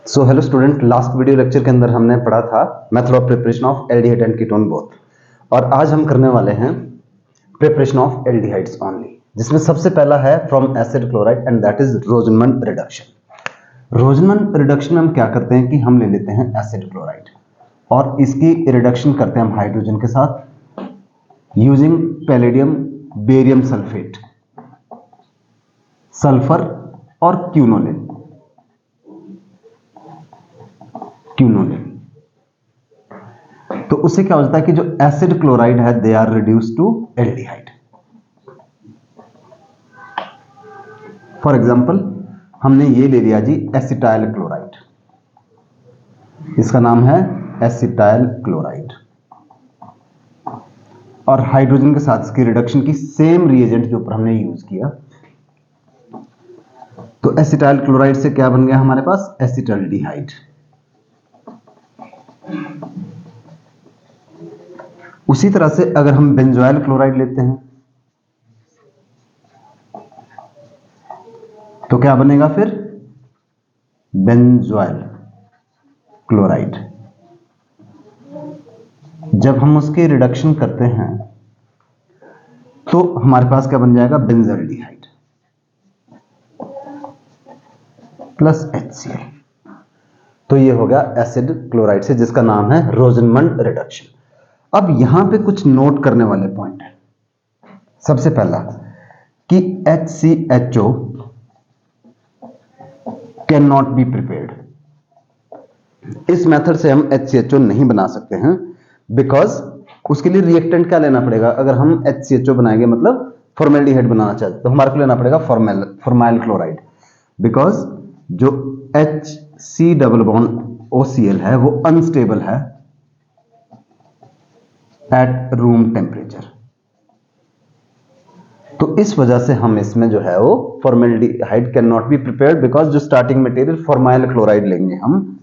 So hello student, last video lecture के अंदर हमने पढ़ा था method of preparation of aldehyde and ketone both, और आज हम करने वाले हैं प्रिपरेशन ऑफ एल्डिहाइड्स ओनली, जिसमें सबसे पहला है from acid chloride and that is Rosenmund reduction. Rosenmund reduction में हम क्या करते हैं कि हम ले लेते हैं एसिड क्लोराइड और इसकी रिडक्शन करते हैं हम हाइड्रोजन के साथ using palladium barium sulphate, sulphur और क्यूनोलिन। तो उससे क्या हो जाता है कि जो एसिड क्लोराइड है they are reduce to aldehyde. For example हमने ये ले लिया जी एसिटाइल क्लोराइड, इसका नाम है एसिटाइल क्लोराइड, और हाइड्रोजन के साथ इसकी रिडक्शन की सेम रिएजेंट जो ऊपर हमने यूज किया, तो एसिटाइल क्लोराइड से क्या बन गया हमारे पास एसिटल्डिहाइड। उसी तरह से अगर हम बेंजोइल क्लोराइड लेते हैं तो क्या बनेगा फिर बेंजोइल क्लोराइड। जब हम उसकी रिडक्शन करते हैं तो हमारे पास क्या बन जाएगा बेंजल्डिहाइड प्लस HCl। तो ये हो गया एसिड क्लोराइड से, जिसका नाम है रोजनमन रिडक्शन। अब यहां पे कुछ नोट करने वाले पॉइंट है। सबसे पहला कि HCHO can not be prepared. इस मेथड से हम HCHO नहीं बना सकते हैं, बिकॉज उसके लिए रिएक्टेंट क्या लेना पड़ेगा। अगर हम HCHO बनाएंगे मतलब फॉर्मेल्डिहाइड बनाना चाहते तो हमारे को लेना पड़ेगा फॉर्माइल क्लोराइड, बिकॉज जो HC डबल बॉन्ड OCl है वो अनस्टेबल है एट रूम टेम्परेचर। तो इस वजह से हम इसमें जो है वो formaldehyde can not be prepared, because जो स्टार्टिंग मटेरियल फॉर्माइल क्लोराइड लेंगे हम,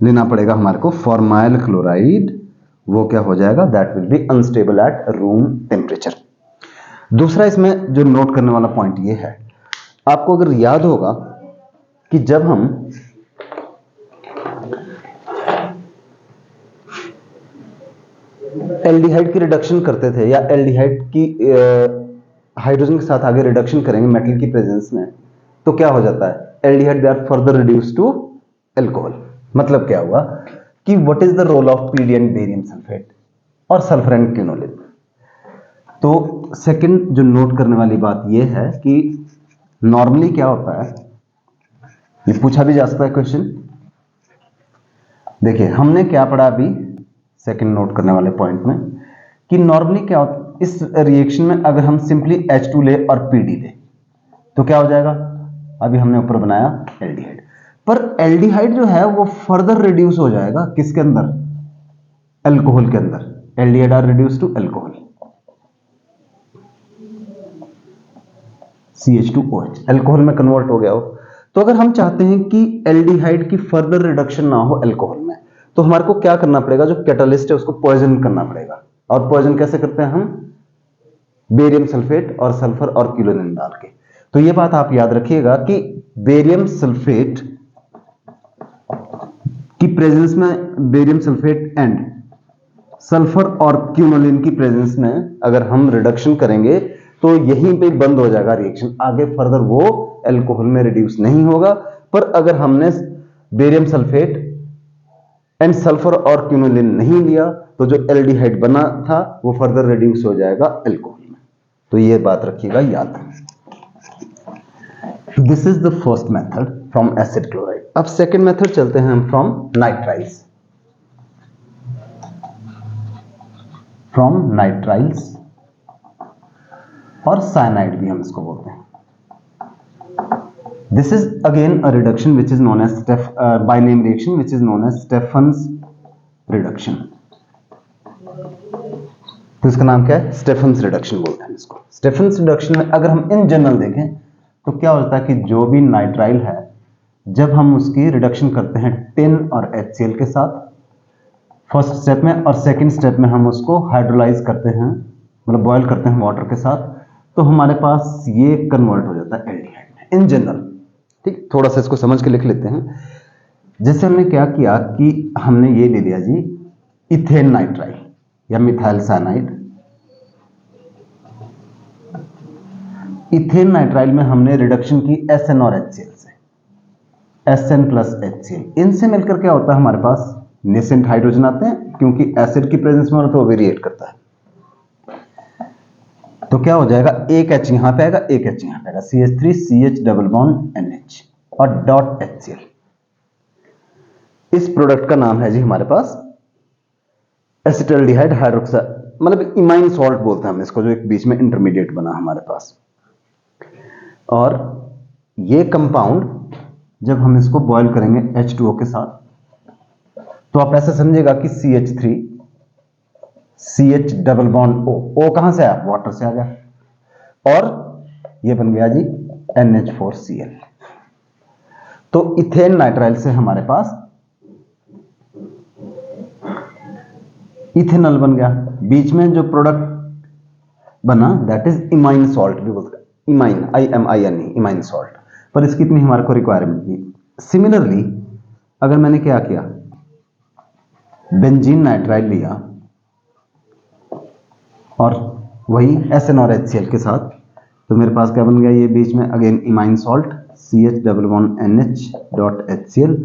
लेना पड़ेगा हमारे को फॉर्माइल क्लोराइड, वो क्या हो जाएगा that will be unstable at room temperature. दूसरा इसमें जो नोट करने वाला पॉइंट ये है, आपको अगर याद होगा कि जब हम एल्डिहाइड की रिडक्शन करते थे या एल्डिहाइड की हाइड्रोजन के साथ आगे रिडक्शन करेंगे मेटल की प्रेजेंस में, तो क्या हो जाता है aldehyde they are further reduce to alcohol. मतलब क्या हुआ कि what is the role of PD and barium sulphate और सल्फर एंड क्यूनोलिन। तो सेकंड जो नोट करने वाली बात यह है कि नॉर्मली क्या होता है, ये पूछा भी जा सकता है क्वेश्चन। देखिए हमने क्या पढ़ा अभी सेकंड नोट करने वाले पॉइंट में कि नॉर्मली क्या होता है इस रिएक्शन में, अगर हम सिंपली H2 ले और PD ले तो क्या हो जाएगा। अभी हमने ऊपर बनाया एल्डिहाइड, पर एल्डिहाइड जो है वो फर्दर रिड्यूस हो जाएगा किसके अंदर, अल्कोहल के अंदर। Aldehyde are reduce to alcohol CH2OH, alcohol में कन्वर्ट हो गया हो। तो अगर हम चाहते हैं कि एल्डिहाइड की फर्दर रिडक्शन ना हो अल्कोहल में, तो हमारे को क्या करना पड़ेगा, जो कैटलिस्ट है उसको पॉइजन करना पड़ेगा। और पॉइजन कैसे करते हैं हम, बेरियम सल्फेट और सल्फर और क्यूनोलिन डाल के। तो ये बात आप याद रखिएगा कि बेरियम सल्फेट की प्रेजेंस में, बेरियम सल्फेट एंड सल्फर और क्यूनोलिन की प्रेजेंस में अगर हम रिडक्शन करेंगे तो यहीं पे बंद हो जाएगा रिएक्शन, आगे फर्दर वो अल्कोहल में रिड्यूस नहीं होगा। पर अगर हमने बेरियम सल्फेट एंड सल्फर और क्यूनोलिन नहीं लिया तो जो एल्डिहाइड बना था वो फर्दर रिड्यूस हो जाएगा अल्कोहल में। तो ये बात रखिएगा याद। This is the first method from acid chloride. अब सेकंड मेथड चलते हैं हम फ्रॉम नाइट्राइल्स। फ्रॉम नाइट्राइल्स और साइनाइड भी हम इसको बोलते हैं। This is again a reduction which is known as by name reaction which is known as Stephen's reduction. तो इसका नाम क्या है, स्टेफन्स रिडक्शन बोलते हैं इसको। स्टेफन्स रिडक्शन में अगर हम इन जनरल देखें तो क्या होता है कि जो भी नाइट्राइल है जब हम उसकी रिडक्शन करते हैं टिन और HCl के साथ फर्स्ट स्टेप में, और सेकंड स्टेप में हम उसको हाइड्रोलाइज करते हैं, मतलब बॉयल करते हैं वाटर के साथ, तो हमारे पास ये कन्वर्ट हो जाता है एल्डिहाइड में। In general. ठीक, थोड़ा सा इसको समझ के लिख लेते हैं। जैसे हमने क्या किया कि हमने ये ले लिया जी इथेन नाइट्राइल या मिथाइल साइनाइड। इथेन नाइट्राइल में हमने रिडक्शन की SN और HCl से, SN प्लस HCl। इनसे मिलकर क्या होता है हमारे पास नेसेंट हाइड्रोजन आते हैं, क्योंकि एसिड की प्रेजेंस में हो तो वो भी रिएक्ट करता है। तो क्या हो जाएगा, एक H यहां पे आएगा, एक H यहां पे आएगा, CH3 CH double bond NH और डॉट HCl। इस प्रोडक्ट का नाम है जी हमारे पास एसिटल्डिहाइड हाइड्रोक्साइड, मतलब इमाइन सॉल्ट बोलते हैं हम इसको, जो एक बीच में इंटरमीडिएट बना हमारे पास। और ये कंपाउंड जब हम इसको बॉयल करेंगे H2O के साथ, तो आप ऐसा समझिएगा कि CH3 CH double bond O कहां से आया, वाटर से आ गया, और ये बन गया जी NH4Cl। तो इथेन नाइट्राइल से हमारे पास इथेनॉल बन गया। बीच में जो प्रोडक्ट बना दैट इज इमाइन सॉल्ट भी बोलते हैं, इमाइन IMINE इमाइन सॉल्ट, पर इसकी इतनी हमारे को रिक्वायरमेंट नहीं। सिमिलरली अगर मैंने क्या किया, बेंजीन नाइट्राइल लिया और वही SN और HCl के साथ, तो मेरे पास क्या बन गया, ये बीच में again imine salt CH double bond NH dot HCl,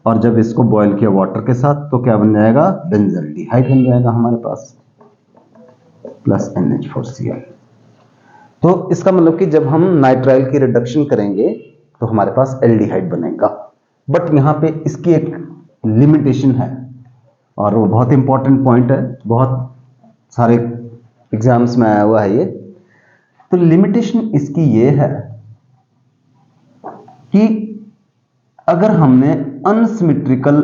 और जब इसको बॉयल किया वाटर के साथ तो क्या बन जाएगा, बेंजल्डिहाइड बन जाएगा हमारे पास प्लस NH4Cl। तो इसका मतलब कि जब हम नाइट्राइल की रिडक्शन करेंगे तो हमारे पास एल्डिहाइड बनेगा। बट यहां पे इसकी एक लिमिटेशन है, और वो बहुत इंपॉर्टेंट पॉइंट है, बहुत सारे एग्जाम्स में आया हुआ है ये। तो लिमिटेशन इसकी ये है कि अगर हमने अनसिमेट्रिकल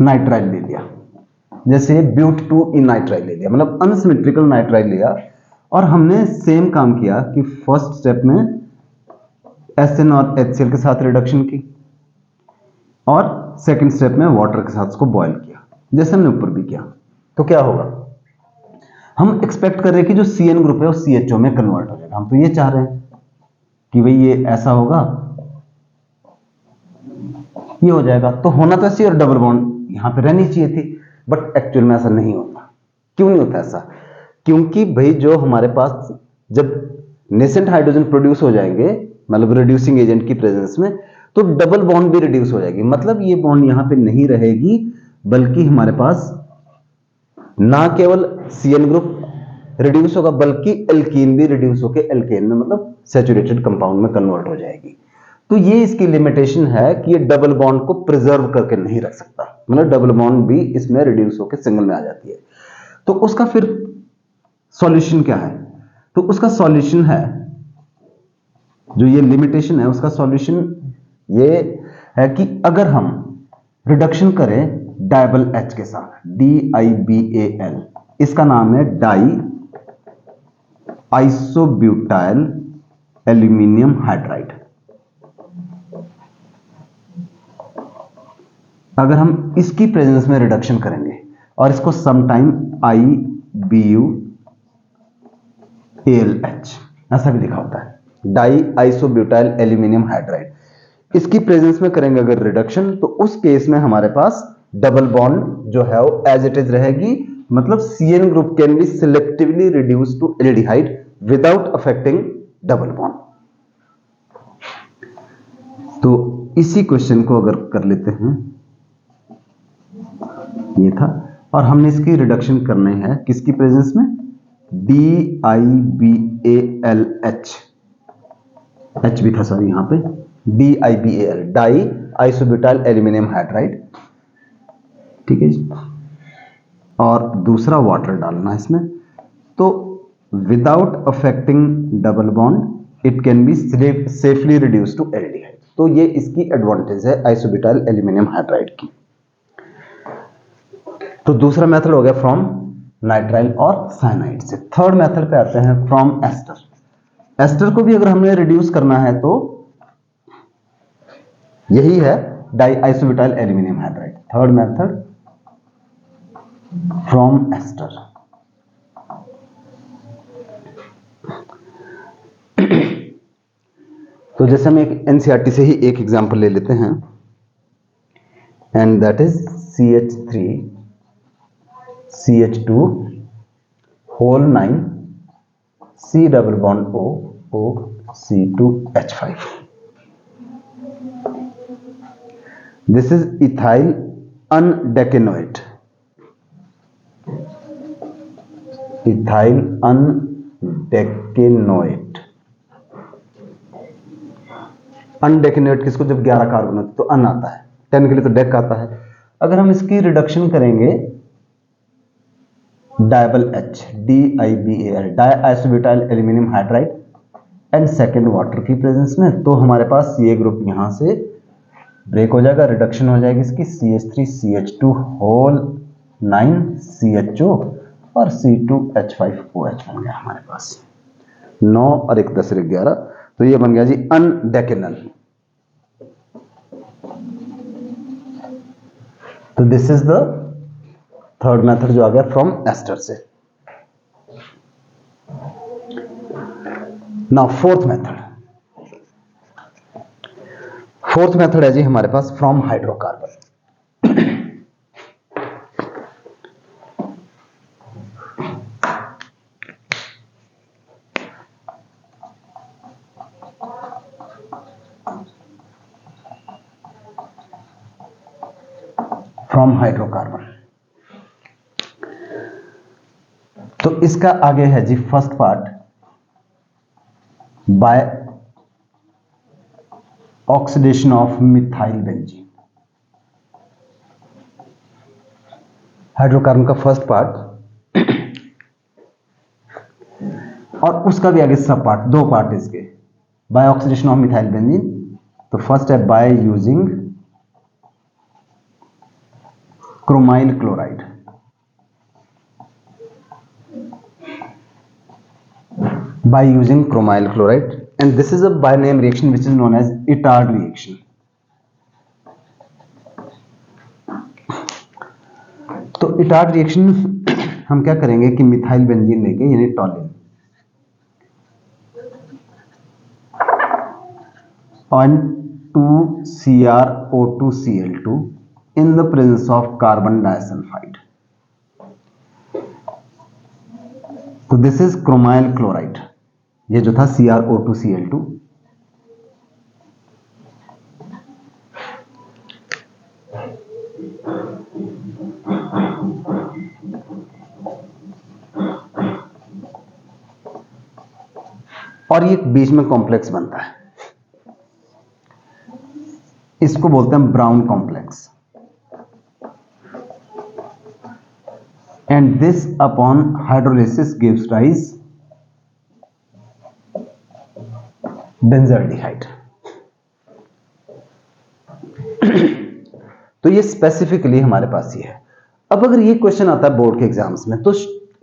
नाइट्राइल ले लिया, जैसे ब्यूट 2 इन नाइट्राइल ले लिया, मतलब अनसिमेट्रिकल नाइट्राइल लिया, और हमने सेम काम किया कि फर्स्ट स्टेप में SN और HCl के साथ रिडक्शन की, और सेकंड स्टेप में वाटर के साथ उसको बॉयल किया, जैसे हमने ऊपर भी किया, तो क्या होगा, हम एक्सपेक्ट कर रहे हैं कि जो CN ग्रुप है वो CHO में कन्वर्ट हो जाएगा। हम तो ये चाह रहे हैं कि भाई ये ऐसा होगा, ये हो जाएगा, तो होना तो ऐसी, और डबल बॉन्ड यहां पे रहनी चाहिए थी, बट एक्चुअल में ऐसा नहीं होता। क्यों नहीं होता ऐसा, क्योंकि भाई जो हमारे पास जब नेसेंट हाइड्रोजन प्रोड्यूस हो जाएंगे, मतलब रिड्यूसिंग एजेंट की प्रेजेंस में, तो डबल बॉन्ड भी रिड्यूस हो जाएगी। मतलब ये बॉन्ड यहां पे नहीं रहेगी, बल्कि हमारे पास ना केवल CN ग्रुप रिड्यूस होगा, बल्कि एल्कीन भी रिड्यूस होकर एल्केन में, मतलब सैचुरेटेड कंपाउंड में कन्वर्ट हो जाएगी। तो ये इसकी लिमिटेशन है कि ये डबल बॉन्ड को प्रिजर्व करके नहीं रख सकता, मतलब डबल बॉन्ड भी इसमें रिड्यूस होकर सिंगल में आ जाती है। तो उसका फिर सॉल्यूशन क्या है, तो उसका सॉल्यूशन है, जो ये लिमिटेशन है उसका सॉल्यूशन ये है कि अगर हम रिडक्शन करें डाइबल H के साथ, DIBAL, इसका नाम है डाई आइसोब्यूटाइल एल्यूमिनियम हाइड्राइड। अगर हम इसकी प्रेजेंस में रिडक्शन करेंगे, और इसको समटाइम IBUALH ऐसा भी लिखा होता है, डाई आइसोब्यूटाइल एल्यूमिनियम हाइड्राइड, इसकी प्रेजेंस में करेंगे अगर रिडक्शन, तो उस केस में हमारे पास डबल बॉन्ड जो है वो एज इट इज रहेगी, मतलब CN group can be selectively reduce to aldehyde without affecting double bond. तो इसी क्वेश्चन को अगर कर लेते हैं, ये था, और हमने इसकी रिडक्शन करनी है किसकी प्रेजेंस में, DIBALH, H भी था सॉरी यहां पे, DIBAL di isobutyl aluminium hydride, ठीक है जी। और दूसरा वाटर डालना इसमें, तो without affecting double bond it can be safely reduce to aldehyde. तो ये इसकी एडवांटेज है आइसोब्यूटाइल एल्यूमिनियम हाइड्राइड की। तो दूसरा मेथड हो गया फ्रॉम नाइट्राइल और साइनाइड से। थर्ड मेथड पे आते हैं फ्रॉम एस्टर। एस्टर को भी अगर हमने रिड्यूस करना है तो यही है di isobutyl aluminium hydride. Third method from ester. तो जैसे हम एक एनसीईआरटी से ही एक एग्जांपल ले लेते हैं, and that is CH3 CH2 whole 9 C double bond O O C2H5. This is ethyl undecanoate. Ethyl undecanoate. Undecanoate किसको, जब 11 कार्बन होते तो अन आता है, 10 के लिए तो डेक आता है. अगर हम इसकी रिडक्शन करेंगे DIBAL H DIBAL diisobutyl aluminium hydride and second water की प्रेजेंस में, तो हमारे पास ये ग्रुप यहां से ब्रेक हो जाएगा, रिडक्शन हो जाएगी इसकी CH3 CH2 होल 9 CHO और C2H5OH बन गया हमारे पास 9 और 1 10 11. तो ये बन गया जी अनडेकेनल. तो this is the third method जो आ गया फ्रॉम एस्टर से. नाउ फोर्थ मेथड है जी हमारे पास फ्रॉम हाइड्रोकार्बन. From hydrocarbon. तो इसका आगे है जी first part by oxidation of methyl benzene. Hydrocarbon का फर्स्ट पार्ट और उसका भी आगे सब पार्ट, दो पार्ट इसके, by oxidation of methyl benzene. तो फर्स्ट है by using chromyl chloride. By using chromyl chloride, and this is a by name reaction which is known as Itard reaction. तो Itard reaction हम क्या करेंगे कि methyl benzene लेंगे यानी टॉलिन on 2CrO2Cl2 in the presence of carbon disulfide. तो this is chromyl chloride. ये जो था CrO2Cl2. और ये बीच में कॉम्प्लेक्स बनता है, इसको बोलते हैं brown complex. And this upon hydrolysis gives rise benzaldehyde. तो ये स्पेसिफिकली हमारे पास ये है. अब अगर ये क्वेश्चन आता है बोर्ड के एग्जाम्स में, तो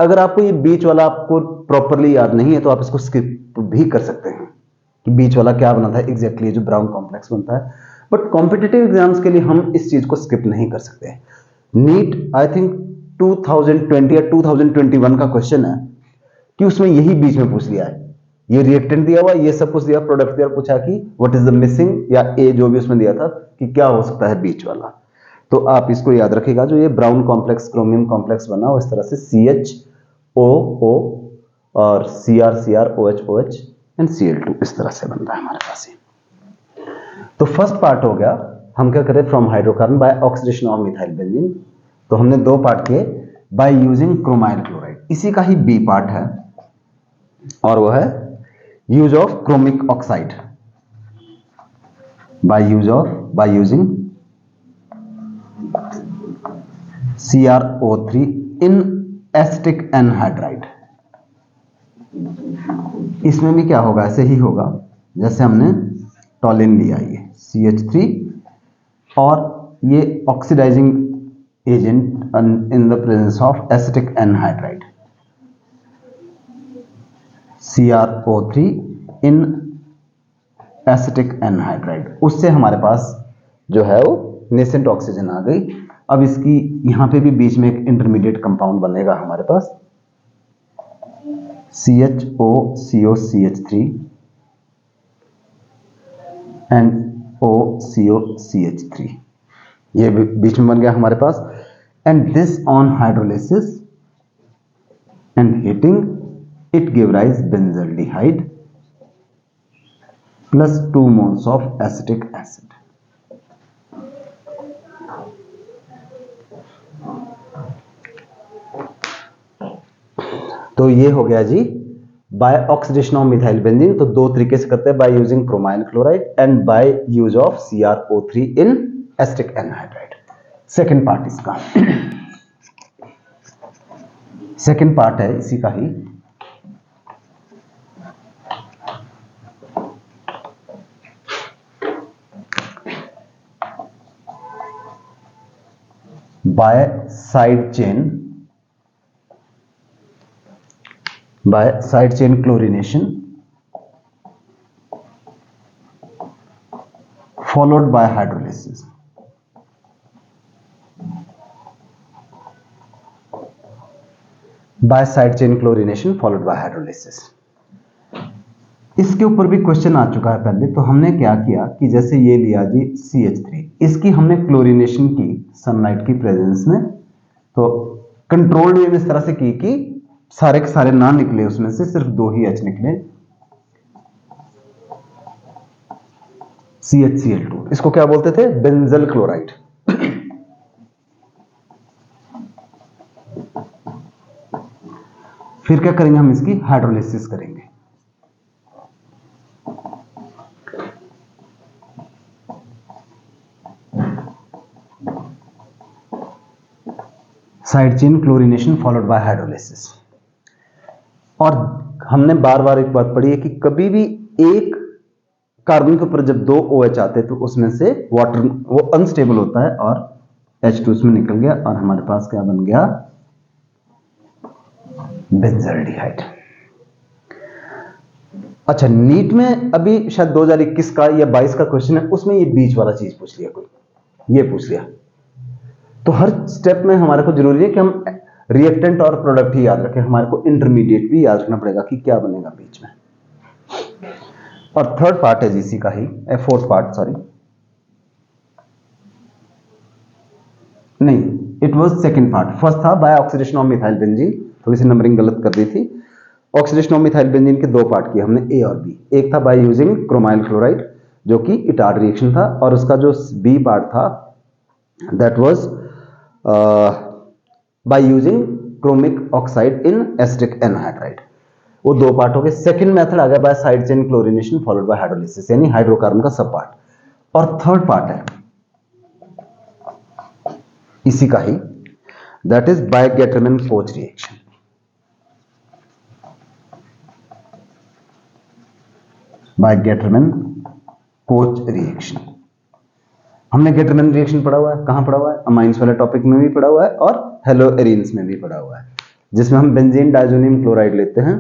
अगर आपको ये बीच वाला आपको प्रॉपरली याद नहीं है तो आप इसको स्किप भी कर सकते हैं कि बीच वाला क्या बनता है एग्जैक्टली, जो ब्राउन कॉम्प्लेक्स बनता है. बट कॉम्पिटिटिव एग्जाम्स के लिए हम इस चीज को स्किप नहीं कर सकते. नीट आई थिंक 2020 या 2021 का क्वेश्चन है कि उसमें यही बीच में पूछ लिया है. ये रिएक्टेंट दिया हुआ, ये सब कुछ दिया, प्रोडक्ट दिया, पूछा कि व्हाट इज द मिसिंग या ए जो भी उसमें दिया था कि क्या हो सकता है बीच वाला. तो आप इसको याद रखिएगा, जो ये ब्राउन कॉम्प्लेक्स क्रोमियम कॉम्प्लेक्स बना हो इस तरह से CHOO और CrCrOH एंड Cl2 इस तरह से बनता है हमारे पास. तो फर्स्ट पार्ट हो गया, हम क्या करें from hydrocarbon by oxidation of methyl benzene. तो हमने दो पार्ट किए बाय यूजिंग क्रोमाइल क्लोराइड. इसी का ही बी पार्ट है और वो है use of chromic oxide by using CrO3 in acetic anhydride. इसमें भी क्या होगा, ऐसे ही होगा जैसे हमने टॉलिन लिया, ये CH3 और ये oxidising agent in the presence of acetic anhydride CrO3 in acetic anhydride. उससे हमारे पास जो है वो नेसेंट ऑक्सीजन आ गई. अब इसकी यहां पे भी बीच में एक इंटरमीडिएट कंपाउंड बनेगा हमारे पास CHO COCH3 NOCOCH3, ये बीच में बन गया हमारे पास। And this on hydrolysis and heating it give rise benzaldehyde plus 2 moles of acetic acid. तो ये हो गया जी by oxidation of methyl benzene. तो दो तरीके से करते हैं, by using chromyl chloride and by use of CrO3 in acetic anhydride. Second part इसका सेकेंड पार्ट है इसी का ही। By side chain chlorination followed by hydrolysis। By side chain chlorination followed by hydrolysis. इसके ऊपर भी क्वेश्चन आ चुका है पहले। तो हमने क्या किया कि जैसे ये लिया जी CH3, इसकी हमने क्लोरीनेशन की सनलाइट की प्रेजेंस में, तो कंट्रोल्ड वे में इस तरह से की कि सारे के सारे ना निकले, उसमें से सिर्फ 2 ही H निकले, CHCl2। इसको क्या बोलते थे? Benzyl chloride. फिर क्या करेंगे हम? इसकी हाइड्रोलिसिस करेंगे। Side chain chlorination followed by hydrolysis. और हमने बार बार एक बात पढ़ी है कि कभी भी एक कार्बन के ऊपर जब 2 OH आते हैं तो उसमें से वाटर वो अनस्टेबल होता है और H2 उसमें निकल गया और हमारे पास क्या बन गया? बेंजल्डिहाइड। अच्छा, नीट में अभी शायद 2021 का या 22 का क्वेश्चन है, उसमें ये बीच वाला चीज पूछ लिया कोई, ये पूछ लिया। तो हर स्टेप में हमारे को जरूरी है कि हम रिएक्टेंट और प्रोडक्ट ही याद रखें, हमारे को इंटरमीडिएट भी याद रखना पड़ेगा कि क्या बनेगा बीच में। और थर्ड पार्ट है जीसी का ही, फोर्थ पार्ट, सॉरी नहीं, it was second part. First था by oxidation of methyl benzene, थोड़ी सी नंबरिंग गलत कर दी थी। ऑक्सीडेशन ऑफ मिथाइल बेंजीन के 2 पार्ट किए हमने, ए और बी। एक था बाय यूजिंग क्रोमाइल क्लोराइड जो कि इटार्ड रिएक्शन था, और उसका जो बी पार्ट था that was by using chromic oxide in acetic anhydride. वो 2 पार्ट हो गए। सेकंड मेथड आ गया by side chain chlorination followed by hydrolysis, यानी हाइड्रोकार्बन का सब पार्ट। और थर्ड पार्ट है इसी का ही, that is by Gattermann Koch reaction. By Gattermann Koch reaction. हमने गेटरमैन रिएक्शन पढ़ा हुआ है, कहां पढ़ा हुआ है? अमाइंस वाले टॉपिक में भी पढ़ा हुआ है और हेलोएरिन्स में भी पढ़ा हुआ है, जिसमें हम बेंजीन डाइजोनियम क्लोराइड लेते हैं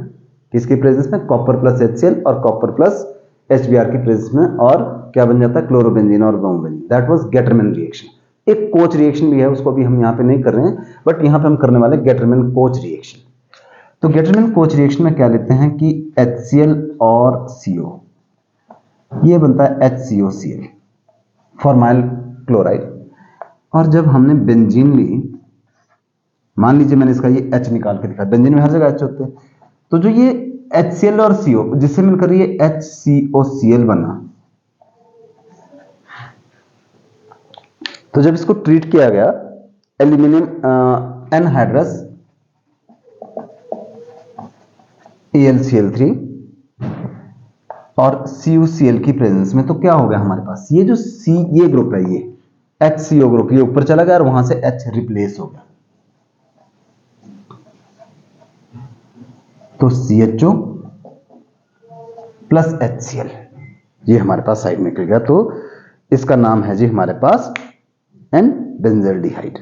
किसकी प्रेजेंस में? कॉपर प्लस HCl और कॉपर प्लस HBr की प्रेजेंस में, और क्या बन जाता है? क्लोरोबेंजीन और bromobenzene. That was Gattermann reaction. एक कोच रिएक्शन भी है, उसको भी हम यहां पे नहीं कर रहे हैं, बट यहां पे हम करने वाले गेटरमैन कोच रिएक्शन। तो गेटरमैन कोच रिएक्शन में क्या लेते हैं कि HCl और CO, ये बनता है HCOCl, फॉर्माइल क्लोराइड। और जब हमने बेंजीन ली, मान लीजिए मैंने इसका ये H निकाल के दिखाया, बेंजीन में हर जगह H होते हैं, तो जो ये HCl और CO जिससे मिलकर ये HCOCl बना, तो जब इसको ट्रीट किया गया एल्यूमिनियम एनहाइड्रस AlCl3 और CuCl की प्रेजेंस में, तो क्या हो गया हमारे पास? ये जो ये ग्रुप है, ये HCO ग्रुप, ये ऊपर चला गया और वहां से H रिप्लेस हो गया, तो CHO प्लस HCl ये हमारे पास साइड में निकल गया। तो इसका नाम है जी हमारे पास एन बेंजल्डिहाइड।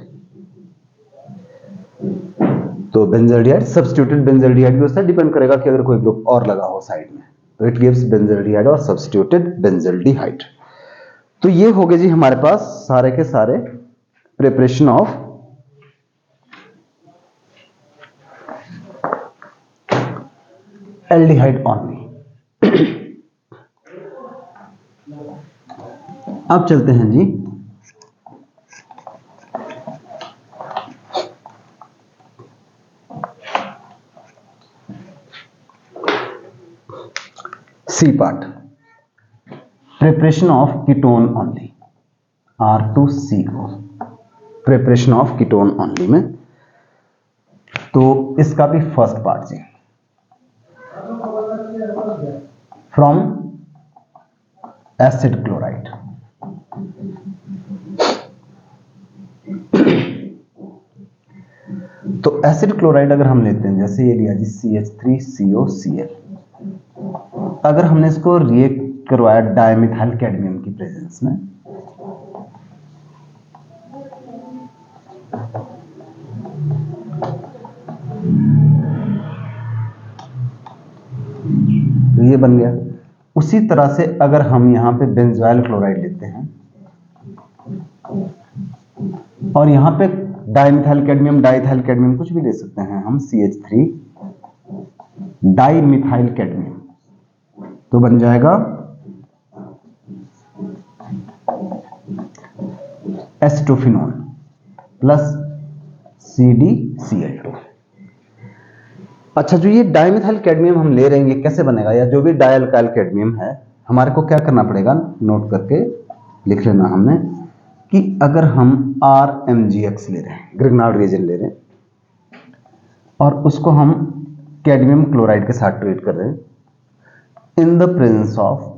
तो बेंजल्डिहाइड सब्स्टिट्यूटेड बेंजल्डिहाइड भी होता है, डिपेंड करेगा कि अगर कोई ग्रुप और लगा हो साइड में, तो इट गिव्स बेंजल्डिहाइड और सब्स्टिट्यूटेड बेंजल्डिहाइड। तो ये हो गए जी हमारे पास सारे के सारे प्रिपरेशन ऑफ एल्डिहाइड ओनली। अब चलते हैं जी C part, preparation of ketone only, R2CO, preparation of ketone only में। तो इसका भी फर्स्ट पार्ट जी, फ्रॉम एसिड क्लोराइड। तो एसिड क्लोराइड अगर हम लेते हैं, जैसे ये लिया जी CH3COCl, अगर हमने इसको रिएक्ट करवाया डायमिथाइल कैडमियम की प्रेजेंस में, तो ये बन गया। उसी तरह से अगर हम यहां पे बेंजोइल क्लोराइड लेते हैं और यहां पे डाइमिथाइल कैडमियम, डाइथाइल कैडमियम कुछ भी ले सकते हैं हम, CH3 डाइमिथाइल कैडमियम, तो बन जाएगा एसिटोफिनोन प्लस CdCl2। अच्छा, जो ये डाइमिथाइल कैडमियम हम ले रहे हैं, ये कैसे बनेगा, या जो भी डायल्काइल कैडमियम है, हमारे को क्या करना पड़ेगा, नोट करके लिख लेना हमने, कि अगर हम RMgX ले रहे हैं, ग्रिग्नार्ड रिएजेंट ले रहे हैं, और उसको हम कैडमियम क्लोराइड के साथ ट्रीट कर रहे हैं इन the presence of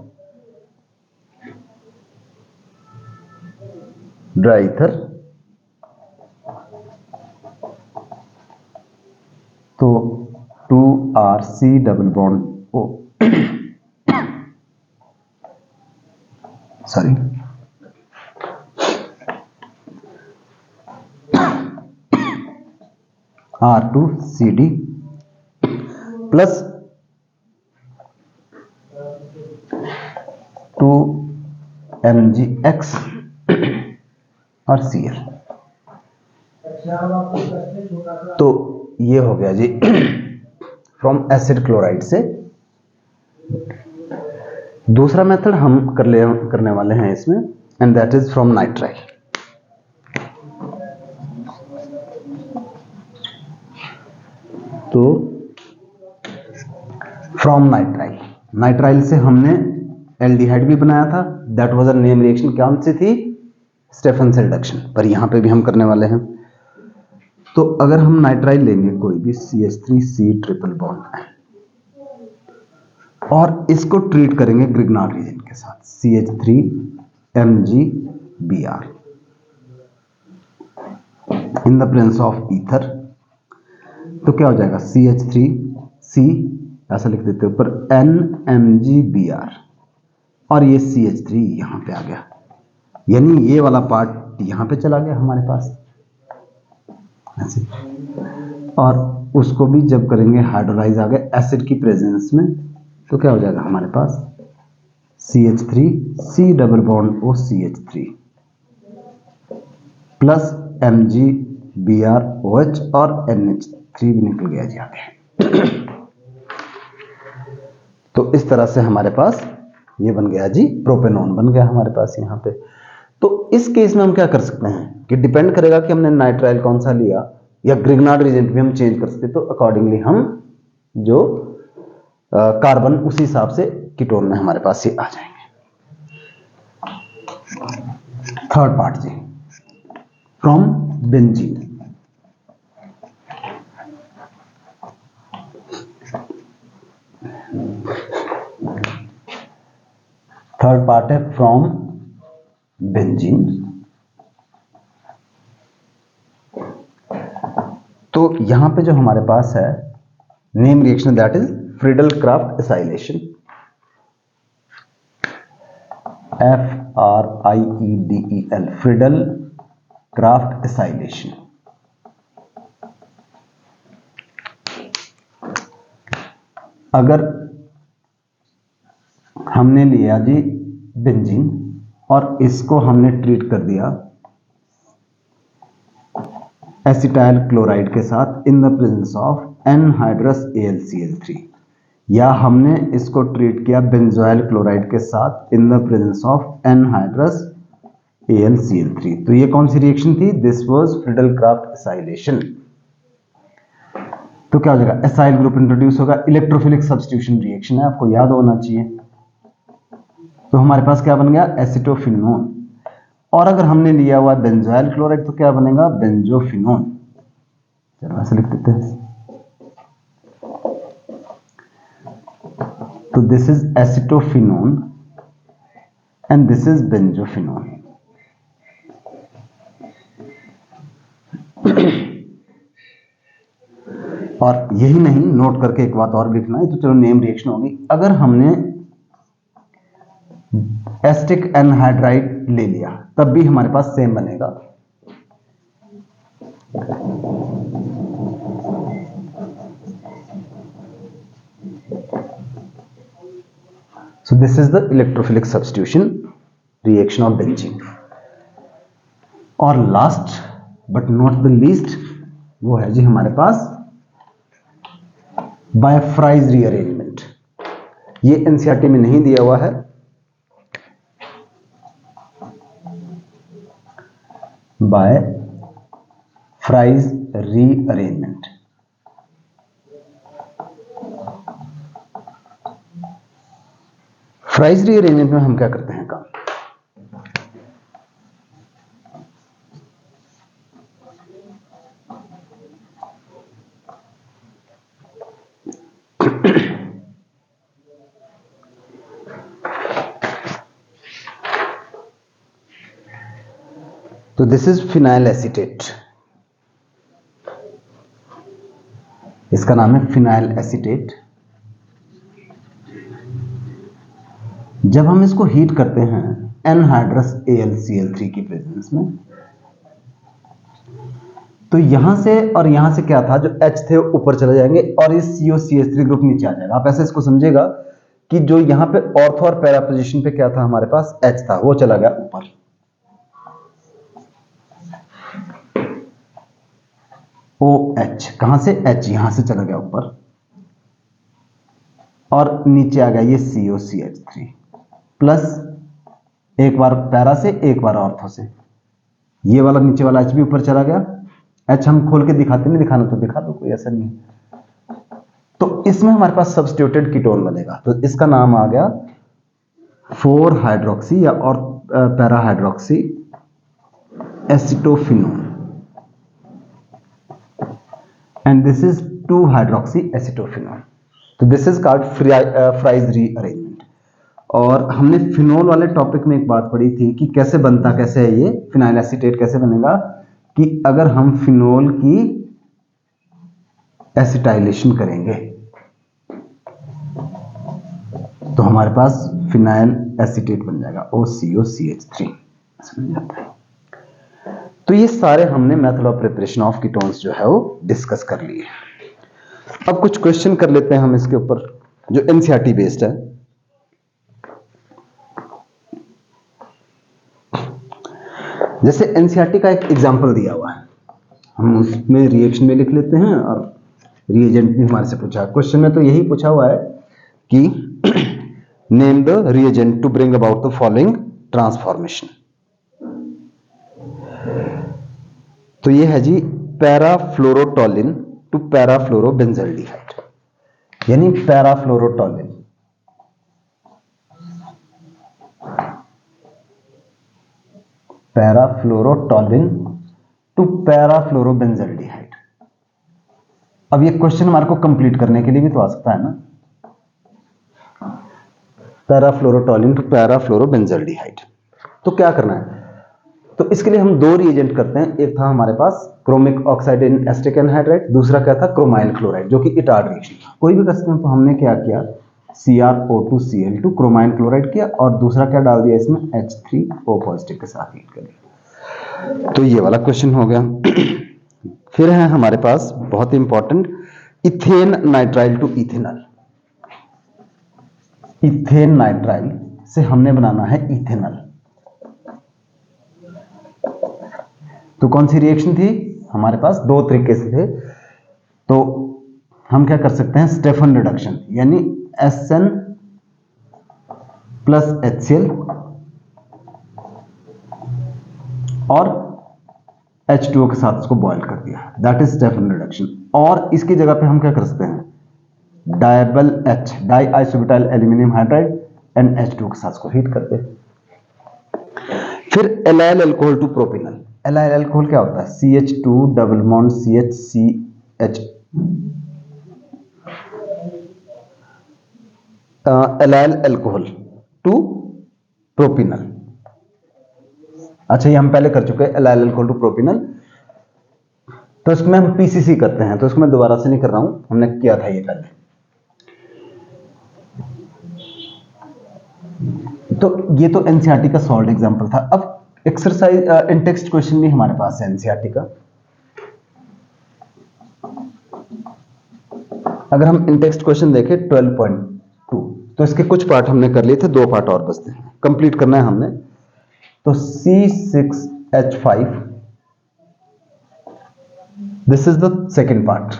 dry ether, तो 2RC double bond O, sorry, R2CD plus 2MgX और Cl। तो ये हो गया जी फ्रॉम एसिड क्लोराइड से। दूसरा मेथड हम करने वाले हैं इसमें, and that is from nitrile. तो फ्रॉम नाइट्राइल, नाइट्राइल से हमने एल्डिहाइड भी बनाया था, that was a name reaction, कौन सी थी, स्टेफेंसन रिडक्शन, पर यहां पे भी हम करने वाले हैं। तो अगर हम नाइट्राइल लेंगे कोई भी, CH3C ट्रिपल बॉन्ड, और इसको ट्रीट करेंगे ग्रिग्नार्ड रिएजेंट के साथ, CH3MgBr in the presence of ether, तो क्या हो जाएगा, CH3C ऐसा लिख देते ऊपर, NMgBr, और ये CH3 यहां पे आ गया, यानी ये वाला पार्ट यहां पे चला गया हमारे पास ऐसे। और उसको भी जब करेंगे हाइड्रोलाइज आगे एसिड की प्रेजेंस में, तो क्या हो जाएगा हमारे पास, CH3C double bond O CH3 plus MgBrOH और NH3 भी निकल गया जी आगे। तो इस तरह से हमारे पास ये बन गया जी, प्रोपेनॉन बन गया हमारे पास यहाँ पे। तो इस केस में हम क्या कर सकते हैं कि डिपेंड करेगा कि हमने नाइट्राइल कौन सा लिया, या ग्रिग्नार्ड रिएजेंट भी हम चेंज कर सकते, तो अकॉर्डिंगली हम जो कार्बन उसी हिसाब से कीटोन में हमारे पास ये आ जाएंगे। थर्ड पार्ट जी, फ्रॉम बेंजीन। थर्ड पार्ट है फ्रॉम बेंजीन। तो यहां पे जो हमारे पास है name reaction, that is Friedel Craft acylation, FRIEDEL, Friedel Craft acylation. अगर हमने लिया जी बेंजीन और इसको हमने ट्रीट कर दिया एसिटाइल क्लोराइड के साथ इन the presence of anhydrous AlCl3, या हमने इसको ट्रीट किया बेंजोइल क्लोराइड के साथ इन the presence of anhydrous AlCl3। तो ये कौन सी रिएक्शन थी? This was Friedel-Crafts acylation. तो क्या हो जाएगा? एसाइल ग्रुप इंट्रोड्यूस होगा, इलेक्ट्रोफिलिक सब्स्टिट्यूशन रिएक्शन है, आपको याद होना चाहिए। तो हमारे पास क्या बन गया? एसिटोफिनोन। और अगर हमने लिया हुआ बेंजोइल क्लोराइड तो क्या बनेगा? बेंजोफिनोन। चलो ऐसे लिख देते हैं। तो this is acetophenone and this is benzophenone. और यही नहीं, नोट करके एक बात और लिखना है, तो चलो नेम रिएक्शन होगी। अगर हमने एसिटिक एनहाइड्राइड ले लिया तब भी हमारे पास सेम बनेगा। So this is the electrophilic substitution reaction of benzene। और last but not the least वो है जी हमारे पास बाय फ्राइज रीअरेंजमेंट। ये एनसीईआरटी में नहीं दिया हुआ है, by Fries rearrangement. Fries rearrangement में हम क्या करते हैं काम? तो दिस इज फिनाइल एसीटेट, इसका नाम है फिनाइल एसीटेट। जब हम इसको हीट करते हैं एनहाइड्रस AlCl3 की प्रेजेंस में, तो यहां से और यहां से क्या था, जो H थे ऊपर चले जाएंगे और ये COCH3 ग्रुप नीचे आ जाएगा। आप ऐसे इसको समझेगा कि जो यहां पे ऑर्थो और पैरा पोजीशन पे क्या था, हमारे पास H था, वो चला गया ऊपर। OH कहां से? H यहां से चला गया ऊपर और नीचे आ गया ये COCH3 प्लस एक बार पैरा से एक बार ऑर्थो से। ये वाला नीचे वाला H भी ऊपर चला गया। H हम खोल के दिखाते नहीं, दिखाना तो दिखा दो, कोई ऐसा नहीं। तो इसमें हमारे पास सब्स्टिट्यूटेड कीटोन बनेगा, तो इसका नाम आ गया 4 हाइड्रोक्सी या और para hydroxy acetophenone and this is 2 hydroxy acetophenone. तो this is called Fries rearrangement. और हमने फिनोल वाले टॉपिक में एक बात पढ़ी थी कि कैसे बनता, कैसे है ये फिनाइल एसीटेट कैसे बनेगा, कि अगर हम फिनोल की एसिटाइलेशन करेंगे तो हमारे पास फिनाइल एसीटेट बन जाएगा OCOCH3। समझ जाता है? तो ये सारे हमने method of preparation of ketones जो है वो डिस्कस कर लिए। अब कुछ क्वेश्चन कर लेते हैं हम इसके ऊपर जो एनसीईआरटी बेस्ड है। जैसे एनसीईआरटी का एक एग्जांपल दिया हुआ है, हम उसमें रिएक्शन में लिख लेते हैं और रिएजेंट भी हमारे से पूछा है। क्वेश्चन में तो यही पूछा हुआ है कि name the reagent to bring about the following transformation. तो ये है जी पैराफ्लोरोटोलिन टू पैराफ्लोरोबेंजल्डिहाइड, यानी पैराफ्लोरोटोलिन टू पैराफ्लोरोबेंजल्डिहाइड। अब ये क्वेश्चन हमारे को कंप्लीट करने के लिए भी तो आ सकता है ना, पैराफ्लोरोटोलिन टू पैराफ्लोरोबेंजल्डिहाइड। तो क्या करना है? तो इसके लिए हम 2 रिएजेंट करते हैं। एक था हमारे पास chromic oxide in acetic anhydride, दूसरा क्या था? क्रोमाइल क्लोराइड, जो कि इटार्ड रिएक्शन था। कोई भी कर सकते हैं। तो हमने क्या किया, CrO2Cl2 क्रोमाइल क्लोराइड किया और दूसरा क्या डाल दिया इसमें, H3O पॉजिटिव के साथ हीट कर दिया। तो ये वाला क्वेश्चन हो गया। फिर है हमारे पास बहुत important ethane nitrile to ethanol. Ethane nitrile से हमने बनाना है इथेनॉल। तो कौन सी रिएक्शन थी हमारे पास? 2 तरीके से थे। तो हम क्या कर सकते हैं, स्टेफन रिडक्शन, यानी SN प्लस HCl और H2O के साथ इसको बॉयल कर दिया, दैट इज स्टेफन रिडक्शन। और इसकी जगह पे हम क्या कर सकते हैं, DIBAL H, die isobutyl aluminium hydride and H2O के साथ इसको हीट कर दे। फिर allyl alcohol to propenal. Allyl alcohol क्या होता है, CH2 double bond CH allyl alcohol to propenal. अच्छा, ये हम पहले कर चुके हैं, एलाइल अल्कोहल टू प्रोपिनल। तो इसमें हम PCC करते हैं, तो इसको मैं दोबारा से नहीं कर रहा हूं, हमने किया था ये पहले। तो ये तो एनसीईआरटी का सॉल्व एग्जांपल था। अब एक्सरसाइज इन टेक्स्ट क्वेश्चन भी हमारे पास है एनसीईआरटी का। अगर हम इन टेक्स्ट क्वेश्चन देखें 12.2, तो इसके कुछ पार्ट हमने कर लिए थे, 2 पार्ट और बचते हैं, कंप्लीट करना है हमने। तो C6H5, this is the second part.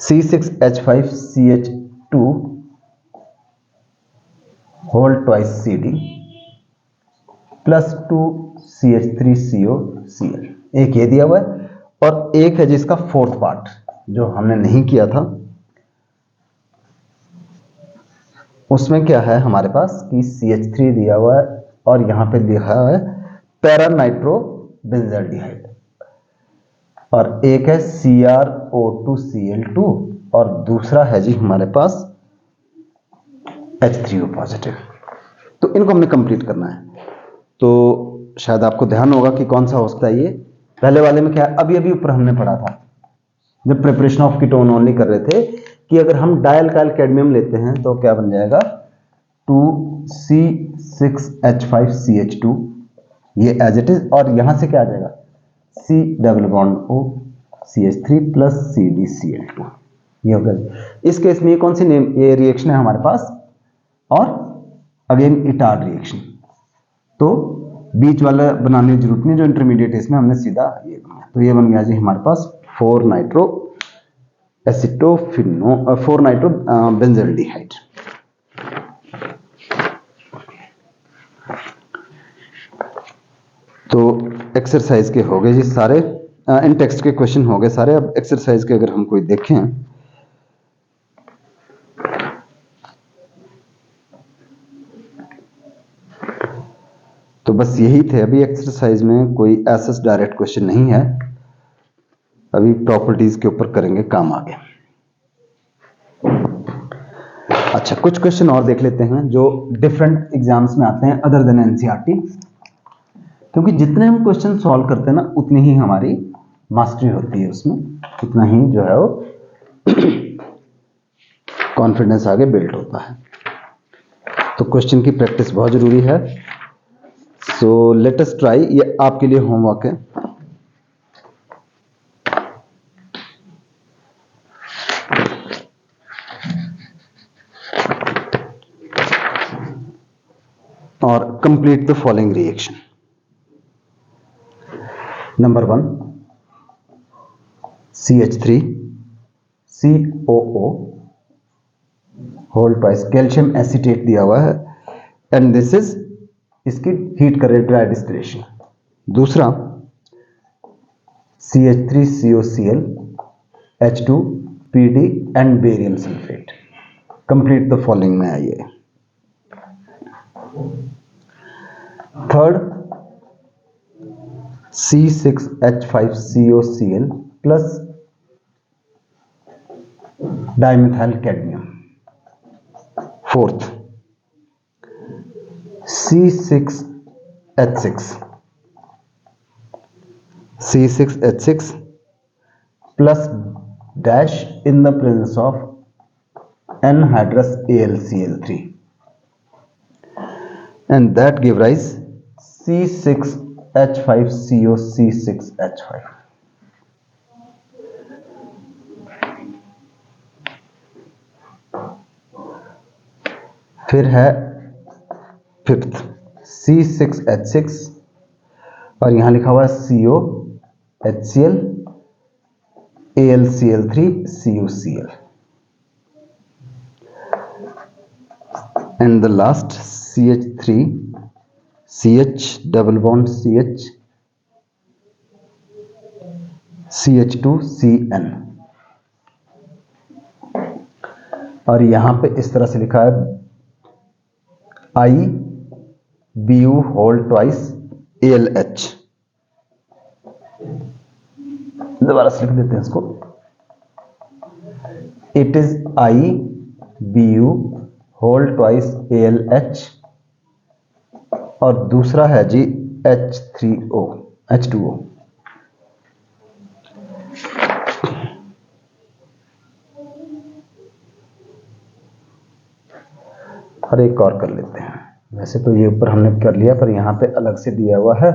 C6H5CH2 whole twice CD plus 2CH3COCl, एक ये दिया हुआ है, और एक है जिसका फोर्थ पार्ट जो हमने नहीं किया था। उसमें क्या है हमारे पास कि CH3 दिया हुआ है और यहां पे लिखा है पैरा नाइट्रो बेंजाल्डिहाइड, और एक है CrO2Cl2 और दूसरा है जी हमारे पास H3O पॉजिटिव। तो इनको हमने कंप्लीट करना है। तो शायद आपको ध्यान होगा कि कौन सा हो सकता है ये। पहले वाले में क्या है, अभी अभी ऊपर हमने पढ़ा था जब प्रिपरेशन ऑफ कीटोन ओनली कर रहे थे, कि अगर हम डायल्काइल कैडमियम लेते हैं तो क्या बन जाएगा, 2C6H5CH2, ये एज इट इज, और यहां से क्या आ जाएगा, C double bond O CH3 plus CdCl2, ये हो गया। इस केस में ये कौन सी नेम, ये रिएक्शन है हमारे पास, और अगेन इटार रिएक्शन, तो बीच वाला बनाने की जरूरत नहीं, जो इंटरमीडिएट है इसमें हमने सीधा ये बनाया। तो ये बन गया जी हमारे पास 4 नाइट्रो बेंजाल्डिहाइड। तो एक्सरसाइज के हो गए जी सारे, इन टेक्स्ट के क्वेश्चन हो गए सारे। अब एक्सरसाइज के अगर हम कोई देखें, तो बस यही थे। अभी एक्सरसाइज में कोई ऐसा डायरेक्ट क्वेश्चन नहीं है, अभी प्रॉपर्टीज के ऊपर करेंगे काम आगे। अच्छा, कुछ क्वेश्चन और देख लेते हैं जो डिफरेंट एग्जाम्स में आते हैं अदर देन एनसीईआरटी, क्योंकि जितने हम क्वेश्चन सॉल्व करते हैं ना, उतनी ही हमारी मास्टरी होती है उसमें, उतना ही जो है वो कॉन्फिडेंस आगे बिल्ड होता है। तो क्वेश्चन की प्रैक्टिस बहुत जरूरी है। सो लेट अस ट्राई, ये आपके लिए होमवर्क है। और complete the following reaction. Number 1, CH3 COO whole twice calcium acetate दिया हुआ है, एंड दिस इज, इसकी हीट करे ड्राई डिस्टिलेशन। दूसरा CH3COCl H2PD and barium sulphate. Complete the following में आइए। Third, C6H5COCl plus dimethyl cadmium. Fourth, C6H6 plus dash in the presence of anhydrous AlCl3, and that give rise C6H5COC6H5. फिर है fifth, C6H6 और यहां लिखा हुआ है COHCl AlCl3 CuCl, and the last CH3 CH double bond CH CH2CN। और यहां पे इस तरह से लिखा है IBu होल ट्वाइस AlH। दोबारा से लिख देते हैं इसको, it is IBu whole twice AlH, और दूसरा है जी H2O। और एक और कर लेते हैं, वैसे तो ये ऊपर हमने कर लिया पर यहां पे अलग से दिया हुआ है।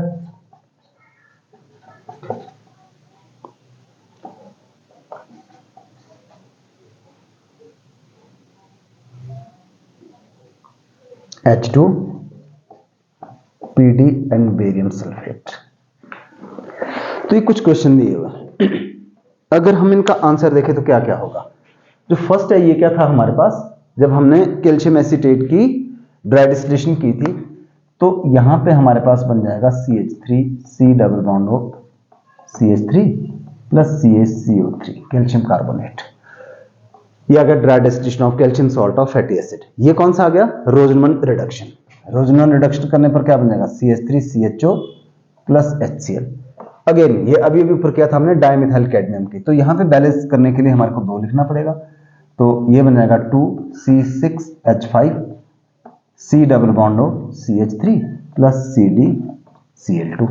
H2PD and barium sulphate. तो ये कुछ क्वेश्चन दिए हुए हैं, अगर हम इनका आंसर देखें तो क्या क्या होगा। जो फर्स्ट है ये क्या था हमारे पास, जब हमने कैल्शियम एसीटेट की ड्राई डिस्टिलेशन की थी तो यहां पे हमारे पास बन जाएगा CH3 C double bond O CH3 plus CaCO3 calcium carbonate. ये आ गया dry distillation of calcium salt of fatty acid. ये कौन सा आ गया, रोजनमन रिडक्शन। रोजनमन रिडक्शन करने पर क्या बन जाएगा CH3CHO प्लस HCl। अगेन ये अभी अभी ऊपर किया था हमने डाइमिथाइल कैडमियम की, तो यहां पे बैलेंस करने के लिए हमारे को 2 लिखना पड़ेगा, तो ये बन जाएगा 2C6H5 C double bond O CH3 plus CdCl2।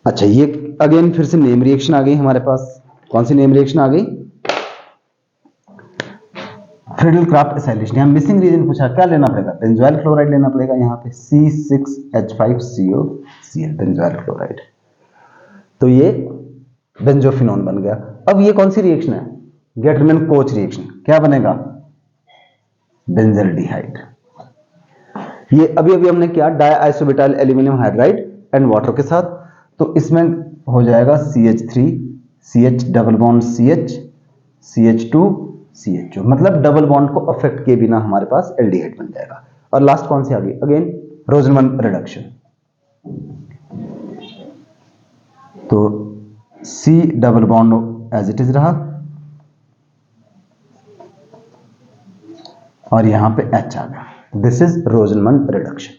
अच्छा ये अगेन फिर से नेम रिएक्शन आ गई हमारे पास। कौन सी नेम रिएक्शन आ गई, फ्रीडल क्राफ्ट एसाइलेशन। यहाँ मिसिंग रीजन पूछा, क्या लेना पड़ेगा, बेंजोइल क्लोराइड लेना पड़ेगा, यहाँ पे C6H5COCl बेंजोइल क्लोराइड। तो ये बेंजोफिनोन बन गया। अब ये कौन सी रिएक्शन है, गेटरमैन कोच रिएक्शन। क्या बनेगा, बेंजल्डिहाइड। ये अभी अभी हमने किया डाइआइसोब्यूटाइल एल्यूमिनियम हाइड्राइड एंड वाटर के साथ, तो इसमें हो जाएगा CH3 CH double bond CH CH2 CHO, मतलब डबल बॉन्ड को अफेक्ट किए बिना हमारे पास एल्डिहाइड बन जाएगा। और लास्ट कौन सी आ गई, अगेन रोजनमन रिडक्शन। तो C double bond as it is रहा और यहां पे H आ गया, दिस इज रोजनमन रिडक्शन।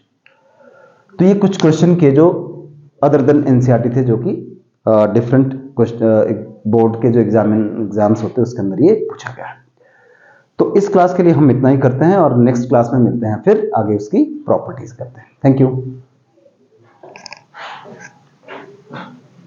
तो ये कुछ क्वेश्चन के जो अदर देन एनसीईआरटी थे, जो कि डिफरेंट बोर्ड के जो एग्जाम्स होते हैं उसके अंदर ये पूछा गया है। तो इस क्लास के लिए हम इतना ही करते हैं और नेक्स्ट क्लास में मिलते हैं, फिर आगे उसकी प्रॉपर्टीज करते हैं। Thank you.